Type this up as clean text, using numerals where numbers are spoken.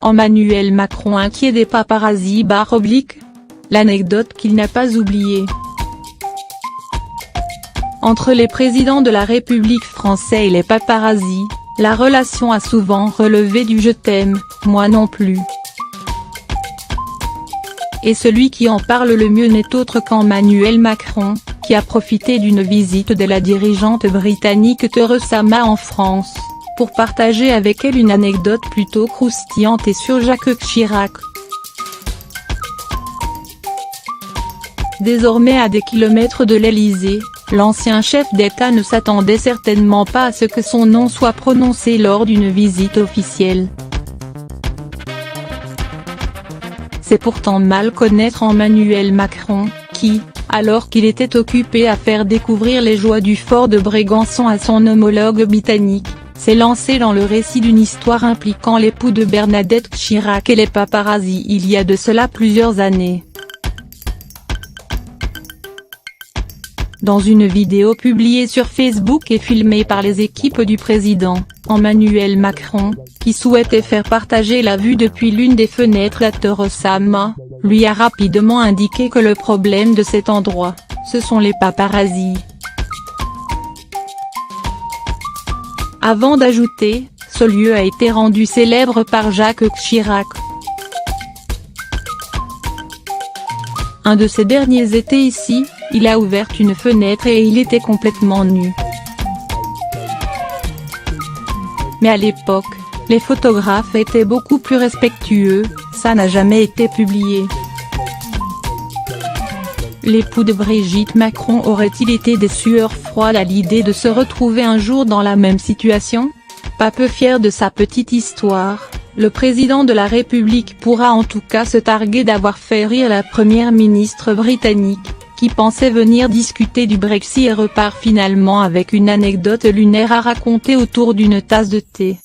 Emmanuel Macron inquiet des paparazzis / l'anecdote qu'il n'a pas oubliée. Entre les présidents de la République français et les paparazzis, la relation a souvent relevé du « je t'aime, moi non plus ». Et celui qui en parle le mieux n'est autre qu'Emmanuel Macron, qui a profité d'une visite de la dirigeante britannique Theresa May en France, pour partager avec elle une anecdote plutôt croustillante et sur Jacques Chirac. Désormais à des kilomètres de l'Élysée, l'ancien chef d'État ne s'attendait certainement pas à ce que son nom soit prononcé lors d'une visite officielle. C'est pourtant mal connaître Emmanuel Macron, qui, alors qu'il était occupé à faire découvrir les joies du fort de Brégançon à son homologue britannique, s'est lancé dans le récit d'une histoire impliquant l'époux de Bernadette Chirac et les paparazzis il y a de cela plusieurs années. Dans une vidéo publiée sur Facebook et filmée par les équipes du président, Emmanuel Macron, qui souhaitait faire partager la vue depuis l'une des fenêtres à Theresa May, lui a rapidement indiqué que le problème de cet endroit, ce sont les paparazzis. Avant d'ajouter, ce lieu a été rendu célèbre par Jacques Chirac. Un de ces derniers étés ici, il a ouvert une fenêtre et il était complètement nu. Mais à l'époque, les photographes étaient beaucoup plus respectueux, ça n'a jamais été publié. L'époux de Brigitte Macron aurait-il été des sueurs froides à l'idée de se retrouver un jour dans la même situation? Pas peu fier de sa petite histoire, le président de la République pourra en tout cas se targuer d'avoir fait rire la première ministre britannique, qui pensait venir discuter du Brexit et repart finalement avec une anecdote lunaire à raconter autour d'une tasse de thé.